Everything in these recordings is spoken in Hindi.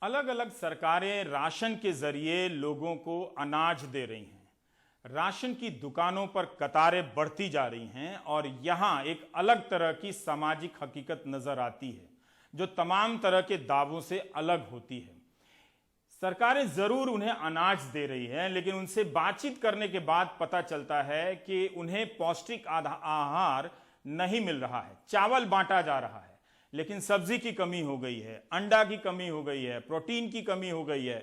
अलग अलग सरकारें राशन के जरिए लोगों को अनाज दे रही हैं। राशन की दुकानों पर कतारें बढ़ती जा रही हैं और यहां एक अलग तरह की सामाजिक हकीकत नजर आती है जो तमाम तरह के दावों से अलग होती है। सरकारें जरूर उन्हें अनाज दे रही हैं, लेकिन उनसे बातचीत करने के बाद पता चलता है कि उन्हें पौष्टिक आहार नहीं मिल रहा है। चावल बांटा जा रहा है, लेकिन सब्जी की कमी हो गई है, अंडा की कमी हो गई है, प्रोटीन की कमी हो गई है,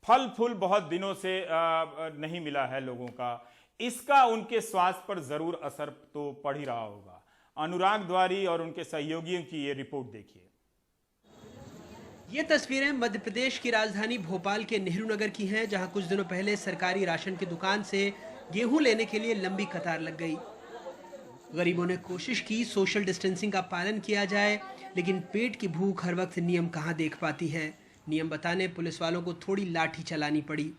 फल फूल बहुत दिनों से नहीं मिला है लोगों का। इसका उनके स्वास्थ्य पर जरूर असर तो पड़ ही रहा होगा। अनुराग द्वारी और उनके सहयोगियों की ये रिपोर्ट देखिए। ये तस्वीरें मध्य प्रदेश की राजधानी भोपाल के नेहरू नगर की हैं, जहां कुछ दिनों पहले सरकारी राशन की दुकान से गेहूं लेने के लिए लंबी कतार लग गई। गरीबों ने कोशिश की सोशल डिस्टेंसिंग का पालन किया जाए, लेकिन पेट की भूख हर वक्त नियम कहां देख पाती है। नियम बताने पुलिस वालों को थोड़ी लाठी चलानी पड़ी।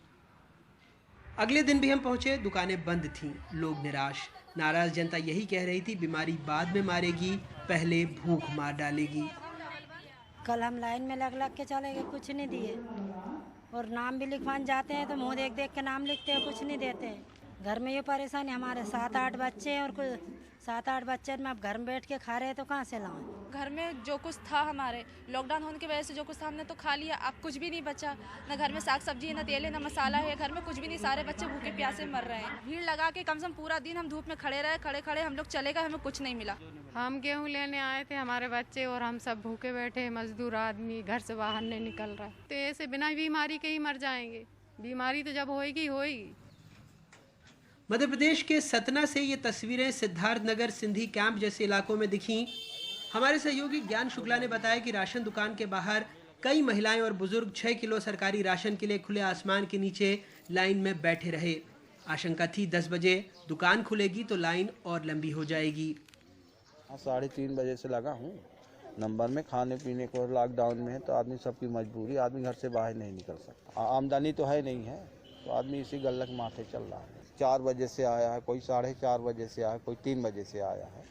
अगले दिन भी हम पहुंचे, दुकानें बंद थीं, लोग निराश। नाराज जनता यही कह रही थी, बीमारी बाद में मारेगी, पहले भूख मार डालेगी। कल हम लाइन में लग लग के चले गए, कुछ नहीं दिए। और नाम भी लिखवाने जाते हैं तो मुंह देख देख के नाम लिखते हैं, कुछ नहीं देते हैं। घर में ये परेशानी, हमारे 7-8 बच्चे हैं और कुछ 7-8 बच्चे में अब घर में बैठ के खा रहे हैं तो कहाँ से लाएं। घर में जो कुछ था, हमारे लॉकडाउन होने की वजह से जो कुछ था हमने तो खा लिया। अब कुछ भी नहीं बचा, ना घर में साग सब्जी है, ना तेल है, ना मसाला है, घर में कुछ भी नहीं। सारे बच्चे भूखे प्यासे मर रहे हैं। भीड़ लगा के कम से कम पूरा दिन हम धूप में खड़े रहे, खड़े हम लोग चले गए, हमें कुछ नहीं मिला। हम गेहूं लेने आए थे, हमारे बच्चे और हम सब भूखे बैठे, मजदूर आदमी घर से बाहर नहीं निकल रहा। तो ऐसे बिना बीमारी के ही मर जाएंगे। बीमारी तो जब होएगी होएगी। मध्य प्रदेश के सतना से ये तस्वीरें सिद्धार्थनगर सिंधी कैंप जैसे इलाकों में दिखीं। हमारे सहयोगी ज्ञान शुक्ला ने बताया कि राशन दुकान के बाहर कई महिलाएं और बुजुर्ग 6 किलो सरकारी राशन के लिए खुले आसमान के नीचे लाइन में बैठे रहे। आशंका थी 10 बजे दुकान खुलेगी तो लाइन और लंबी हो जाएगी। 3:30 बजे से लगा हूँ नंबर में। खाने पीने को लॉकडाउन में है तो आदमी सबकी मजबूरी, आदमी घर से बाहर नहीं निकल सकता। आमदनी तो है नहीं है तो आदमी इसी गल्लक माथे चल रहा है। 4 बजे से आया है, कोई 4:30 बजे से आया, कोई 3 बजे से आया है।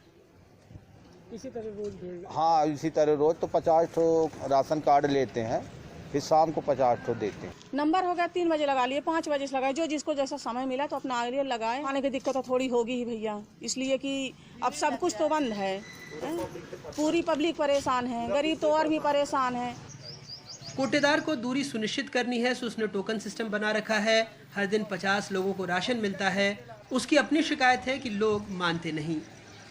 इसी तरह रोज भीड़? हाँ, इसी तरह रोज। तो 50 ठो राशन कार्ड लेते हैं, फिर शाम को 50 ठो देते हैं। नंबर हो गया 3 बजे लगा लिए, 5 बजे से लगाए, जो जिसको जैसा समय मिला तो अपना आगे लगाए। आने की दिक्कत तो थोड़ी होगी ही भैया, इसलिए कि अब सब कुछ तो बंद है। पूरी पब्लिक परेशान है, गरीब तो और भी परेशान है। कोटेदार को दूरी सुनिश्चित करनी है, तो उसने टोकन सिस्टम बना रखा है। हर दिन 50 लोगों को राशन मिलता है। उसकी अपनी शिकायत है कि लोग मानते नहीं।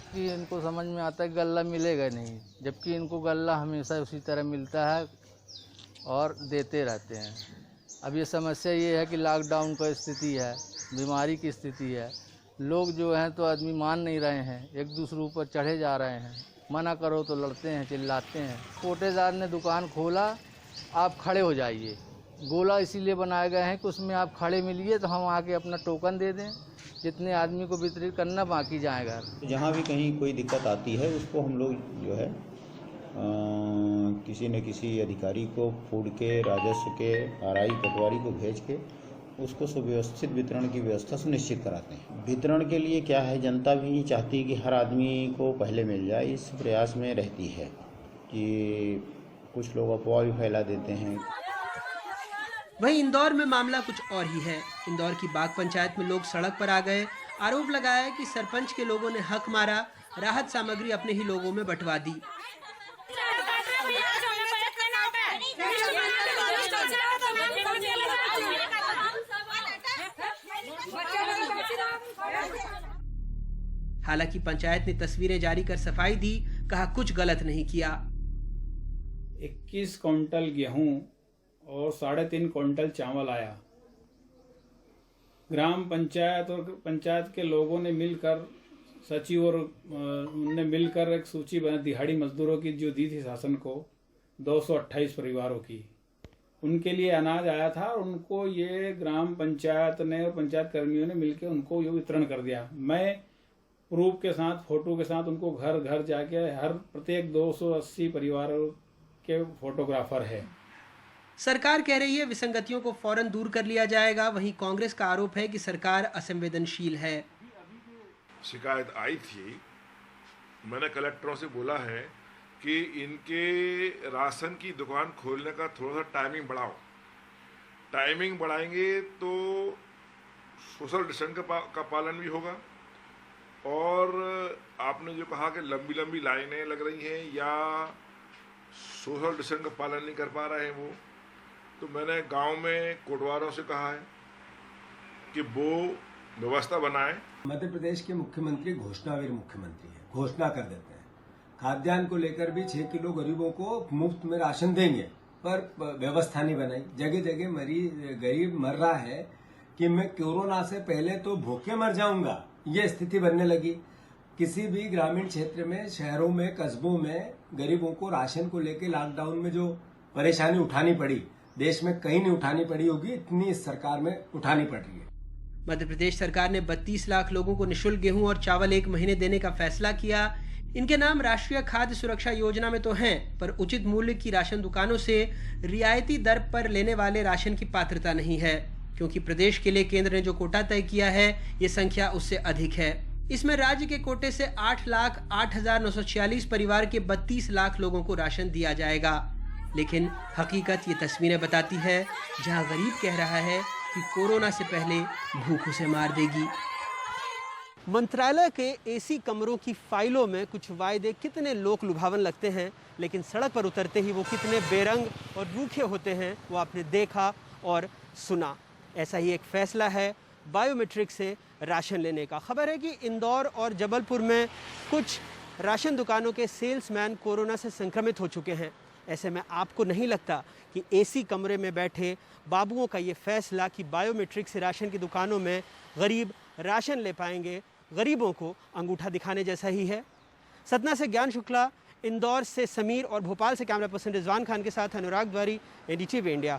कि इनको समझ में आता है कि गल्ला मिलेगा नहीं, जबकि इनको गल्ला हमेशा उसी तरह मिलता है और देते रहते हैं। अब ये समस्या ये है कि लॉकडाउन का स्थिति है, बीमारी की स्थिति है। लोग जो हैं तो आदमी मान नहीं रहे हैं, एक दूसरे ऊपर चढ़े जा रहे हैं। मना करो तो लड़ते हैं, चिल्लाते हैं। कोटेदार ने दुकान खोला, आप खड़े हो जाइए। गोला इसीलिए बनाए गए हैं कि उसमें आप खड़े मिलिए तो हम आके अपना टोकन दे दें, जितने आदमी को वितरित करना, बाकी जाए घर। जहाँ भी कहीं कोई दिक्कत आती है उसको हम लोग जो है किसी न किसी अधिकारी को, फूड के, राजस्व के, आरआई पटवारी को भेज के उसको सुव्यवस्थित वितरण की व्यवस्था सुनिश्चित कराते हैं। वितरण के लिए क्या है, जनता भी चाहती है कि हर आदमी को पहले मिल जाए। इस प्रयास में रहती है कि कुछ लोग अफवाह भी फैला देते हैं। वहीं इंदौर में मामला कुछ और ही है। इंदौर की बाग पंचायत में लोग सड़क पर आ गए। आरोप लगाया कि सरपंच के लोगों ने हक मारा, राहत सामग्री अपने ही लोगों में बंटवा दी। हालांकि पंचायत ने तस्वीरें जारी कर सफाई दी, कहा कुछ गलत नहीं किया। 21 क्विंटल गेहूं और 3.5 क्विंटल चावल आया। ग्राम पंचायत और पंचायत के लोगों ने मिलकर, सचिव और उनने मिलकर एक सूची बना, दिहाड़ी मजदूरों की जो दी थी शासन को, 228 परिवारों की। उनके लिए अनाज आया था और उनको ये ग्राम पंचायत ने और पंचायत कर्मियों ने मिलकर उनको ये वितरण कर दिया। मैं प्रूफ के साथ, फोटो के साथ उनको घर घर जाके हर प्रत्येक 280 परिवारों के फोटोग्राफर है। सरकार कह रही है विसंगतियों को फौरन दूर कर लिया जाएगा। वहीं कांग्रेस का आरोप है कि सरकार असंवेदनशील है। शिकायत आई थी, मैंने कलेक्टरों से बोला है कि इनके राशन की दुकान खोलने का थोड़ा सा टाइमिंग बढ़ाओ। टाइमिंग बढ़ाएंगे तो सोशल डिस्टेंस का पालन भी होगा, और आपने जो कहा कि लंबी लंबी लाइनें लग रही हैं या सोशल डिस्टेंस का पालन नहीं कर पा रहे हैं वो, तो मैंने गांव में कोटवारों से कहा है कि वो व्यवस्था बनाएं। मध्य प्रदेश के मुख्यमंत्री घोषणावीर मुख्यमंत्री हैं, घोषणा कर देते हैं। खाद्यान्न को लेकर भी 6 किलो गरीबों को मुफ्त में राशन देंगे, पर व्यवस्था नहीं बनाई। जगह जगह गरीब मर रहा है कि मैं कोरोना से पहले तो भूखे मर जाऊंगा, ये स्थिति बनने लगी। किसी भी ग्रामीण क्षेत्र में, शहरों में, कस्बों में गरीबों को राशन को लेकर लॉकडाउन में जो परेशानी उठानी पड़ी, देश में कहीं नहीं उठानी पड़ी होगी, इतनी इस सरकार में उठानी पड़ रही है। मध्य प्रदेश सरकार ने 32 लाख लोगों को निःशुल्क गेहूं और चावल 1 महीने देने का फैसला किया। इनके नाम राष्ट्रीय खाद्य सुरक्षा योजना में तो हैं, पर उचित मूल्य की राशन दुकानों से रियायती दर पर लेने वाले राशन की पात्रता नहीं है, क्योंकि प्रदेश के लिए केंद्र ने जो कोटा तय किया है, ये संख्या उससे अधिक है। इसमें राज्य के कोटे से 8,08,946 परिवार के 32 लाख लोगों को राशन दिया जाएगा। लेकिन हकीकत ये तस्वीरें बताती है, जहां गरीब कह रहा है कि कोरोना से पहले भूख उसे मार देगी। मंत्रालय के एसी कमरों की फाइलों में कुछ वायदे कितने लोक लुभावन लगते हैं, लेकिन सड़क पर उतरते ही वो कितने बेरंग और रूखे होते हैं, वो आपने देखा और सुना। ऐसा ही एक फैसला है बायोमेट्रिक से राशन लेने का। खबर है कि इंदौर और जबलपुर में कुछ राशन दुकानों के सेल्समैन कोरोना से संक्रमित हो चुके हैं। ऐसे में आपको नहीं लगता कि एसी कमरे में बैठे बाबुओं का ये फैसला कि बायोमेट्रिक से राशन की दुकानों में गरीब राशन ले पाएंगे, गरीबों को अंगूठा दिखाने जैसा ही है? सतना से ज्ञान शुक्ला, इंदौर से समीर और भोपाल से कैमरा पर्सन रिजवान खान के साथ अनुराग द्वारी, NDTV इंडिया।